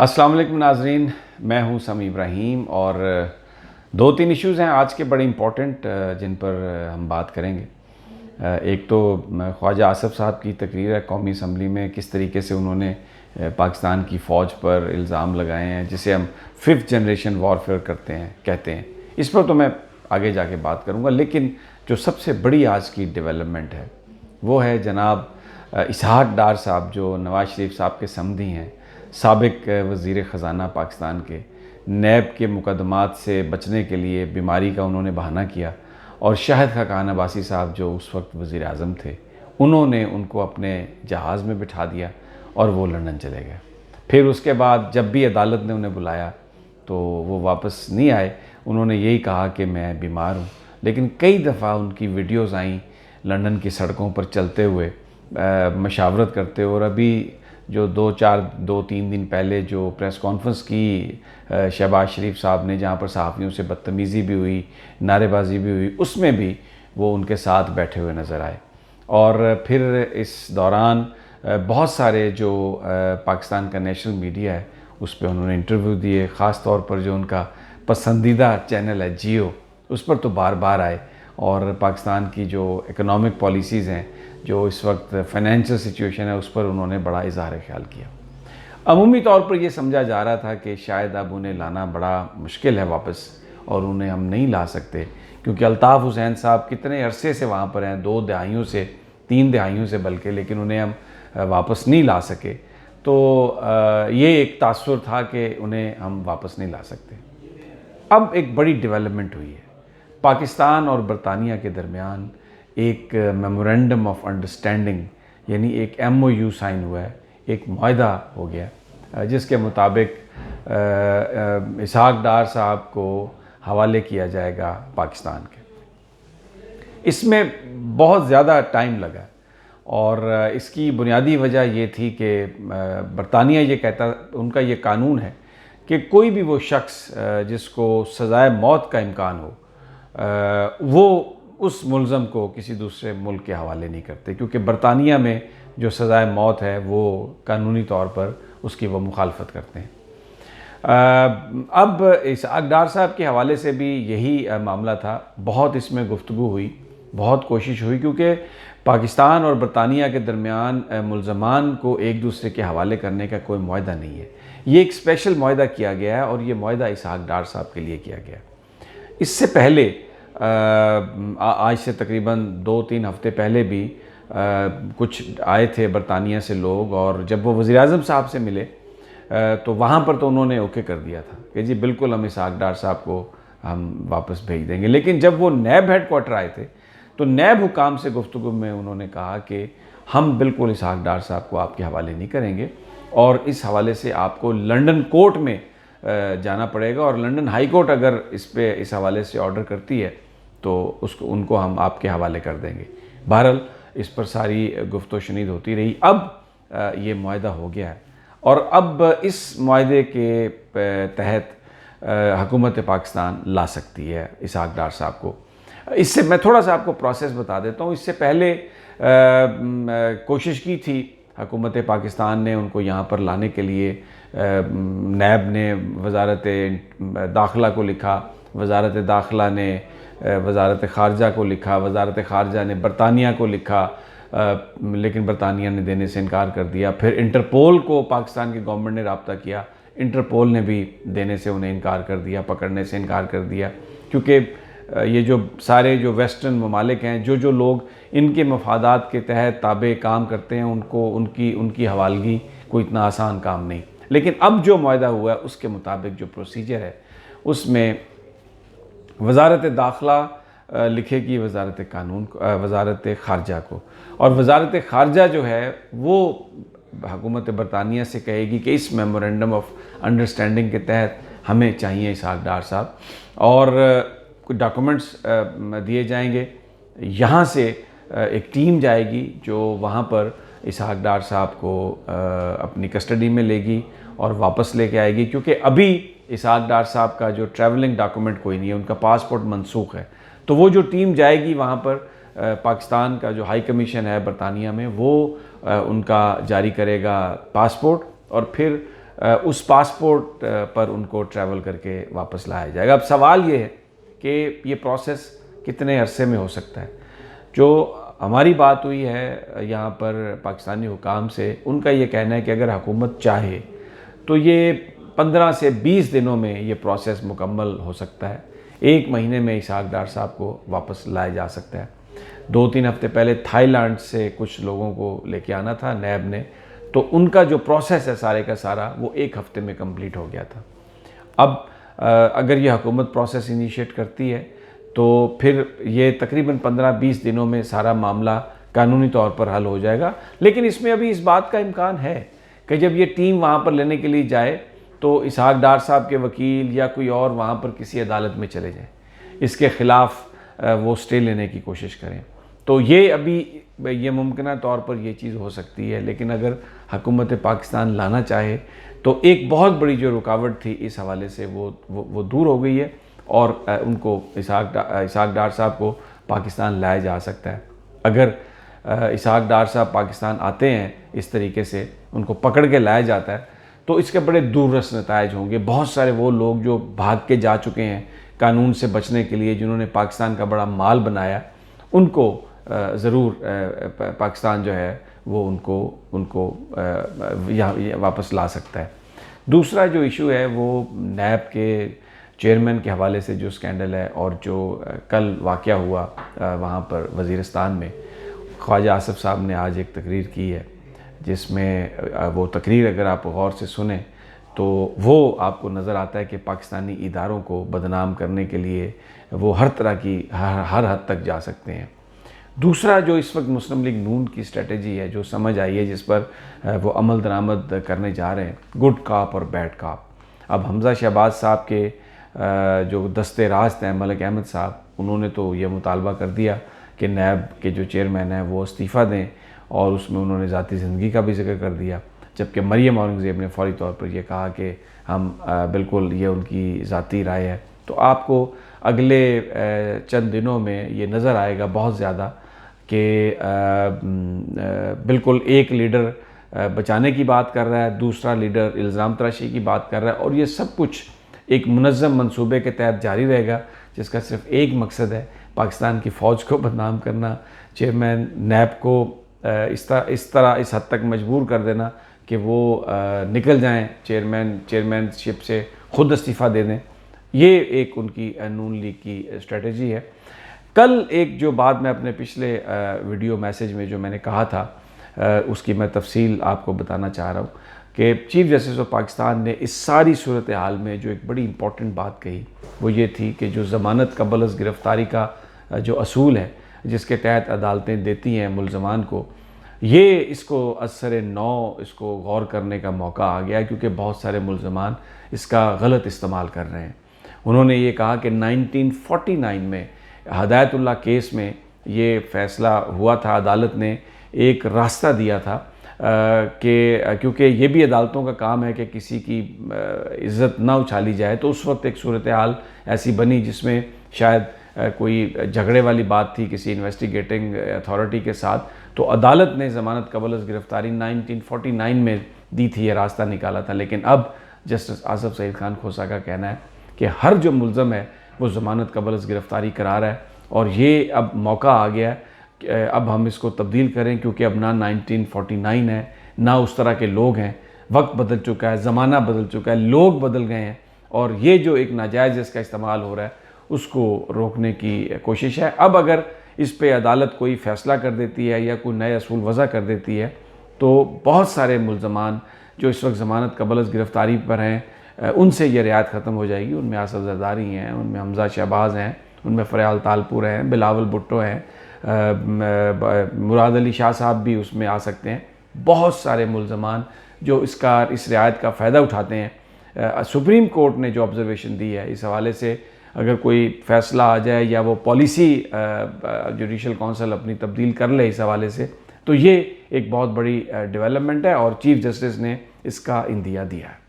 السلام علیکم ناظرین، میں ہوں سمیع ابراہیم اور دو تین ایشوز ہیں آج کے بڑے امپورٹنٹ جن پر ہم بات کریں گے۔ ایک تو خواجہ آصف صاحب کی تقریر ہے قومی اسمبلی میں، کس طریقے سے انہوں نے پاکستان کی فوج پر الزام لگائے ہیں جسے ہم 5th جنریشن وارفیئر کہتے ہیں۔ اس پر تو میں آگے جا کے بات کروں گا، لیکن جو سب سے بڑی آج کی ڈیولپمنٹ ہے وہ ہے جناب اسحاق ڈار صاحب، جو نواز شریف صاحب کے سمدھی ہیں، سابق وزیر خزانہ پاکستان کے۔ نیب کے مقدمات سے بچنے کے لیے بیماری کا انہوں نے بہانہ کیا، اور شاہد خاقان عباسی صاحب جو اس وقت وزیر اعظم تھے، انہوں نے ان کو اپنے جہاز میں بٹھا دیا اور وہ لندن چلے گئے۔ پھر اس کے بعد جب بھی عدالت نے انہیں بلایا تو وہ واپس نہیں آئے، انہوں نے یہی کہا کہ میں بیمار ہوں۔ لیکن کئی دفعہ ان کی ویڈیوز آئیں لندن کی سڑکوں پر چلتے ہوئے، مشاورت کرتے، اور ابھی جو دو تین دن پہلے جو پریس کانفرنس کی شہباز شریف صاحب نے، جہاں پر صحافیوں سے بدتمیزی بھی ہوئی، نعرے بازی بھی ہوئی، اس میں بھی وہ ان کے ساتھ بیٹھے ہوئے نظر آئے۔ اور پھر اس دوران بہت سارے جو پاکستان کا نیشنل میڈیا ہے اس پہ انہوں نے انٹرویو دیے، خاص طور پر جو ان کا پسندیدہ چینل ہے جیو، اس پر تو بار بار آئے، اور پاکستان کی جو اکنامک پالیسیز ہیں، جو اس وقت فائنینشیل سچویشن ہے، اس پر انہوں نے بڑا اظہار خیال کیا۔ عمومی طور پر یہ سمجھا جا رہا تھا کہ شاید اب انہیں لانا بڑا مشکل ہے واپس، اور انہیں ہم نہیں لا سکتے، کیونکہ الطاف حسین صاحب کتنے عرصے سے وہاں پر ہیں، 2 دہائیوں سے، 3 دہائیوں سے بلکہ، لیکن انہیں ہم واپس نہیں لا سکے۔ تو یہ ایک تاثر تھا کہ انہیں ہم واپس نہیں لا سکتے۔ اب ایک بڑی ڈیولپمنٹ ہوئی ہے، پاکستان اور برطانیہ کے درمیان ایک میمورنڈم آف انڈرسٹینڈنگ، یعنی ایک MOU سائن ہوا ہے، ایک معاہدہ ہو گیا، جس کے مطابق اسحاق ڈار صاحب کو حوالے کیا جائے گا پاکستان کے۔ اس میں بہت زیادہ ٹائم لگا، اور اس کی بنیادی وجہ یہ تھی کہ برطانیہ یہ کہتا، ان کا یہ قانون ہے کہ کوئی بھی وہ شخص جس کو سزائے موت کا امکان ہو، وہ اس ملزم کو کسی دوسرے ملک کے حوالے نہیں کرتے، کیونکہ برطانیہ میں جو سزائے موت ہے وہ قانونی طور پر اس کی وہ مخالفت کرتے ہیں۔ اب اسحاق ڈار صاحب کے حوالے سے بھی یہی معاملہ تھا، بہت اس میں گفتگو ہوئی، بہت کوشش ہوئی، کیونکہ پاکستان اور برطانیہ کے درمیان ملزمان کو ایک دوسرے کے حوالے کرنے کا کوئی معاہدہ نہیں ہے۔ یہ ایک اسپیشل معاہدہ کیا گیا ہے، اور یہ معاہدہ اسحاق ڈار صاحب کے لیے کیا گیا۔ اس سے پہلے آج سے تقریباً 2-3 ہفتے پہلے بھی کچھ آئے تھے برطانیہ سے لوگ، اور جب وہ وزیر اعظم صاحب سے ملے تو وہاں پر تو انہوں نے اوکے کر دیا تھا کہ جی بالکل ہم اسحاق ڈار صاحب کو ہم واپس بھیج دیں گے۔ لیکن جب وہ نیب ہیڈ کوارٹر آئے تھے تو نیب حکام سے گفتگو میں انہوں نے کہا کہ ہم بالکل اسحاق ڈار صاحب کو آپ کے حوالے نہیں کریں گے، اور اس حوالے سے آپ کو لنڈن کورٹ میں جانا پڑے گا، اور لنڈن ہائی کورٹ اگر اس حوالے سے آرڈر کرتی ہے تو ان کو ہم آپ کے حوالے کر دیں گے۔ بہرحال اس پر ساری گفت و شنید ہوتی رہی۔ اب یہ معاہدہ ہو گیا ہے، اور اب اس معاہدے کے تحت حکومت پاکستان لا سکتی ہے اسحاق ڈار صاحب کو۔ اس سے میں تھوڑا سا آپ کو پروسیس بتا دیتا ہوں۔ اس سے پہلے کوشش کی تھی حکومت پاکستان نے ان کو یہاں پر لانے کے لیے، نیب نے وزارت داخلہ کو لکھا، وزارت داخلہ نے وزارت خارجہ کو لکھا، وزارت خارجہ نے برطانیہ کو لکھا، لیکن برطانیہ نے دینے سے انکار کر دیا۔ پھر انٹرپول کو پاکستان کی گورنمنٹ نے رابطہ کیا، انٹرپول نے بھی دینے سے انہیں انکار کر دیا، پکڑنے سے انکار کر دیا، کیونکہ یہ جو سارے جو ویسٹرن ممالک ہیں، جو لوگ ان کے مفادات کے تحت تابع کام کرتے ہیں، ان کی حوالگی کوئی اتنا آسان کام نہیں۔ لیکن اب جو معاہدہ ہوا ہے اس کے مطابق جو پروسیجر ہے، اس میں وزارت داخلہ لکھے گی وزارت خارجہ کو، اور وزارت خارجہ جو ہے وہ حکومت برطانیہ سے کہے گی کہ اس میمورنڈم آف انڈرسٹینڈنگ کے تحت ہمیں چاہیے اسحاق ڈار صاحب، اور کچھ ڈاکومنٹس دیے جائیں گے۔ یہاں سے ایک ٹیم جائے گی جو وہاں پر اسحاق ڈار صاحب کو اپنی کسٹڈی میں لے گی اور واپس لے کے آئے گی، کیونکہ ابھی اسحاق ڈار صاحب کا جو ٹریولنگ ڈاکومنٹ کوئی نہیں ہے، ان کا پاسپورٹ منسوخ ہے۔ تو وہ جو ٹیم جائے گی وہاں پر، پاکستان کا جو ہائی کمیشن ہے برطانیہ میں، وہ ان کا جاری کرے گا پاسپورٹ، اور پھر اس پاسپورٹ پر ان کو ٹریول کر کے واپس لایا جائے گا۔ اب سوال یہ ہے کہ یہ پروسیس کتنے عرصے میں ہو سکتا ہے۔ جو ہماری بات ہوئی ہے یہاں پر پاکستانی حکام سے، ان کا یہ کہنا ہے کہ اگر حکومت چاہے تو یہ 15 سے 20 دنوں میں یہ پروسیس مکمل ہو سکتا ہے۔ 1 مہینے میں اسحاق ڈار صاحب کو واپس لایا جا سکتا ہے۔ 2-3 ہفتے پہلے تھائی لینڈ سے کچھ لوگوں کو لے کے آنا تھا نیب نے، تو ان کا جو پروسیس ہے سارے کا سارا وہ 1 ہفتے میں کمپلیٹ ہو گیا تھا۔ اب اگر یہ حکومت پروسیس انیشیٹ کرتی ہے تو پھر یہ تقریباً 15-20 دنوں میں سارا معاملہ قانونی طور پر حل ہو جائے گا۔ لیکن اس میں ابھی اس بات کا امکان ہے کہ جب یہ ٹیم وہاں پر لینے کے لیے جائے تو اسحاق ڈار صاحب کے وکیل یا کوئی اور وہاں پر کسی عدالت میں چلے جائیں، اس کے خلاف وہ سٹے لینے کی کوشش کریں، تو یہ ابھی یہ ممکنہ طور پر یہ چیز ہو سکتی ہے۔ لیکن اگر حکومت پاکستان لانا چاہے تو ایک بہت بڑی جو رکاوٹ تھی اس حوالے سے وہ دور ہو گئی ہے، اور ان کو اسحاق ڈار صاحب کو پاکستان لایا جا سکتا ہے۔ اگر اسحاق ڈار صاحب پاکستان آتے ہیں اس طریقے سے، ان کو پکڑ کے لایا جاتا ہے، تو اس کے بڑے دور رس نتائج ہوں گے۔ بہت سارے وہ لوگ جو بھاگ کے جا چکے ہیں قانون سے بچنے کے لیے، جنہوں نے پاکستان کا بڑا مال بنایا، ان کو ضرور پاکستان جو ہے وہ ان کو یہاں واپس لا سکتا ہے۔ دوسرا جو ایشو ہے وہ نیب کے چیئرمین کے حوالے سے جو سکینڈل ہے، اور جو کل واقعہ ہوا وہاں پر وزیرستان میں، خواجہ آصف صاحب نے آج ایک تقریر کی ہے، جس میں وہ تقریر اگر آپ غور سے سنیں تو وہ آپ کو نظر آتا ہے کہ پاکستانی اداروں کو بدنام کرنے کے لیے وہ ہر طرح کی ہر حد تک جا سکتے ہیں۔ دوسرا جو اس وقت مسلم لیگ نون کی اسٹریٹجی ہے، جو سمجھ آئی ہے، جس پر وہ عمل درآمد کرنے جا رہے ہیں، گڈ کاپ اور بیڈ کاپ۔ اب حمزہ شہباز صاحب کے جو دستے راست ہیں، ملک احمد صاحب، انہوں نے تو یہ مطالبہ کر دیا کہ نیب کے جو چیئرمین ہیں وہ استعفیٰ دیں، اور اس میں انہوں نے ذاتی زندگی کا بھی ذکر کر دیا، جبکہ مریم اورنگزیب نے فوری طور پر یہ کہا کہ ہم بالکل یہ ان کی ذاتی رائے ہے۔ تو آپ کو اگلے چند دنوں میں یہ نظر آئے گا بہت زیادہ کہ بالکل ایک لیڈر بچانے کی بات کر رہا ہے، دوسرا لیڈر الزام تراشی کی بات کر رہا ہے، اور یہ سب کچھ ایک منظم منصوبے کے تحت جاری رہے گا، جس کا صرف ایک مقصد ہے، پاکستان کی فوج کو بدنام کرنا، چیئرمین نیب کو اس طرح اس حد تک مجبور کر دینا کہ وہ نکل جائیں چیئرمین شپ سے، خود استعفیٰ دے دیں۔ یہ ایک ان کی نون لیگ کی اسٹریٹجی ہے۔ کل ایک جو بات میں اپنے پچھلے ویڈیو میسیج میں جو میں نے کہا تھا، اس کی میں تفصیل آپ کو بتانا چاہ رہا ہوں کہ چیف جسٹس آف پاکستان نے اس ساری صورتحال میں جو ایک بڑی امپورٹنٹ بات کہی وہ یہ تھی کہ جو ضمانت قبل از گرفتاری کا جو اصول ہے، جس کے تحت عدالتیں دیتی ہیں ملزمان کو، یہ اس کو اثر نو اس کو غور کرنے کا موقع آ گیا ہے، کیونکہ بہت سارے ملزمان اس کا غلط استعمال کر رہے ہیں۔ انہوں نے یہ کہا کہ 1949 میں ہدایت اللہ کیس میں یہ فیصلہ ہوا تھا، عدالت نے ایک راستہ دیا تھا کہ کیونکہ یہ بھی عدالتوں کا کام ہے کہ کسی کی عزت نہ اچھالی جائے، تو اس وقت ایک صورتحال ایسی بنی جس میں شاید کوئی جھگڑے والی بات تھی کسی انویسٹیگیٹنگ اتھارٹی کے ساتھ، تو عدالت نے ضمانت قبل از گرفتاری 1949 میں دی تھی، یہ راستہ نکالا تھا۔ لیکن اب جسٹس آصف سعید خان کھوسہ کا کہنا ہے کہ ہر جو ملزم ہے وہ ضمانت قبل از گرفتاری کرا رہا ہے، اور یہ اب موقع آ گیا ہے کہ اب ہم اس کو تبدیل کریں، کیونکہ اب نہ 1949 ہے، نہ اس طرح کے لوگ ہیں، وقت بدل چکا ہے، زمانہ بدل چکا ہے، لوگ بدل گئے ہیں، اور یہ جو ایک ناجائز اس کا استعمال ہو رہا ہے اس کو روکنے کی کوشش ہے۔ اب اگر اس پہ عدالت کوئی فیصلہ کر دیتی ہے یا کوئی نئے اصول وضع کر دیتی ہے تو بہت سارے ملزمان جو اس وقت ضمانت قبل از گرفتاری پر ہیں ان سے یہ رعایت ختم ہو جائے گی۔ ان میں آصف زرداری ہیں، ان میں حمزہ شہباز ہیں، ان میں فریال تالپور ہیں، بلاول بھٹو ہیں، مراد علی شاہ صاحب بھی اس میں آ سکتے ہیں۔ بہت سارے ملزمان جو اس رعایت کا فائدہ اٹھاتے ہیں۔ سپریم کورٹ نے جو آبزرویشن دی ہے اس حوالے سے، اگر کوئی فیصلہ آ جائے یا وہ پالیسی جوڈیشل کونسل اپنی تبدیل کر لے اس حوالے سے، تو یہ ایک بہت بڑی ڈیولپمنٹ ہے، اور چیف جسٹس نے اس کا اندیا دیا ہے۔